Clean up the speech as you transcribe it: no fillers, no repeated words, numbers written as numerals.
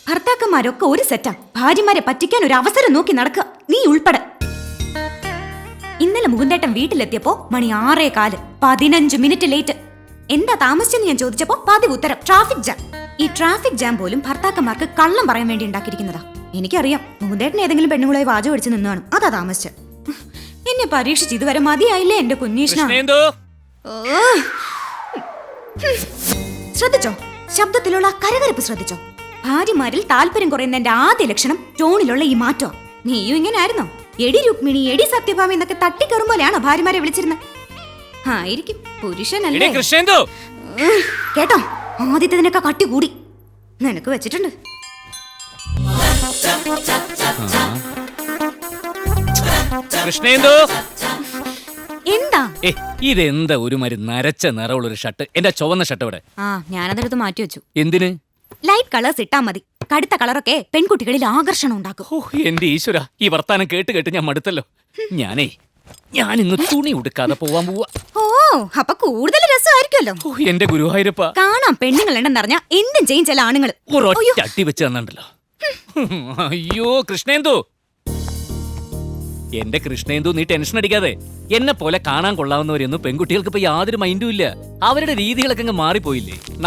ഭർത്താക്കന്മാരൊക്കെ ഒരു സെറ്റാ. ഭാര്യമാരെ പറ്റിക്കാൻ ഒരു അവസരം നോക്കി നടക്കുക, നീ ഉൾപ്പെടെ. ഇന്നലെ മുകുന്ദേട്ടൻ വീട്ടിലെത്തിയപ്പോ മണി 6:15, 15 മിനിറ്റ് ലേറ്റ്. എന്താ താമസിച്ചെന്ന് ഞാൻ ചോദിച്ചപ്പോ പതിവ് ഉത്തരം ട്രാഫിക് ജാം. ഈ ട്രാഫിക് ജാം പോലും ഭർത്താക്കന്മാർക്ക് കള്ളം പറയാൻ വേണ്ടി ഉണ്ടാക്കിയിരിക്കുന്നതാ. എനിക്കറിയാം, മുകുന്ദേട്ടൻ ഏതെങ്കിലും പെണ്ണുങ്ങളെ വാചകം അടിച്ച് നിന്നാണ്, അതാ താമസിച്ച്. എന്നെ പരീക്ഷിച്ച് ഇതുവരെ മതിയായില്ലേ എന്റെ കുഞ്ഞീഷ്ണ. ശ്രദ്ധിച്ചോ, ശബ്ദത്തിലുള്ള കരകരപ്പ് ശ്രദ്ധിച്ചോ. ഭാര്യമാരിൽ താല്പര്യം കുറയുന്നതിന്റെ ആദ്യ ലക്ഷണം ടോണിലുള്ള ഈ മാറ്റം. നീയും ഇങ്ങനെ ആയിരുന്നോ? എടി രുക്മിണി, എടി സത്യഭാമി എന്നൊക്കെ തട്ടിക്കറുമ്പോലെയാണോ ഭാര്യമാരെ വിളിച്ചിരുന്നത്? ആയിരിക്കും, പുരുഷനല്ലേ. കേട്ടോ, ആദ്യത്തിനൊക്കെ കട്ടി കൂടി നിനക്ക് വെച്ചിട്ടുണ്ട്. എന്താ ഇതെന്താ ഒരു മാതിരി നരച്ച നിറമുള്ളൊരു ഷർട്ട്? എന്റെ ചുവന്ന ഷർട്ട് ഇവിടെ. ഞാനതെടുത്ത് മാറ്റി വെച്ചു. എന്തിന്? ലൈറ്റ് കളേഴ്സ് ഇട്ടാ മതി. കടുത്ത കളറൊക്കെ പെൺകുട്ടികളിൽ ആകർഷണം ഉണ്ടാക്കും. എന്റെ ഈശ്വര, ഈ വർത്താനം കേട്ട് കേട്ട് ഞാൻ മടുത്തല്ലോ. ഞാനിന്ന് തുണി ഉടുക്കാതെ പോവാൻ പോവാ. അപ്പൊ കൂടുതൽ രസമായിരിക്കുമല്ലോ. എന്റെ ഗുരുവായൂരപ്പ, കാണാം പെണ്ണുങ്ങൾ എണ്ണെന്നറിഞ്ഞ എന്തും ചെയ്യും ചില ആണുങ്ങൾ. അട്ടി വെച്ച് തന്നിട്ടുണ്ടല്ലോ. അയ്യോ കൃഷ്ണേന്ദു, എന്റെ കൃഷ്ണേന്ദു, നീ ടെൻഷൻ അടിക്കാതെ. എന്നെ പോലെ കാണാൻ കൊള്ളാവുന്നവരെയൊന്നും പെൺകുട്ടികൾക്ക് ഇപ്പൊ യാതൊരു മൈൻഡും ഇല്ല. അവരുടെ രീതികളൊക്കെ അങ്ങ് മാറിപ്പോയില്ലേ.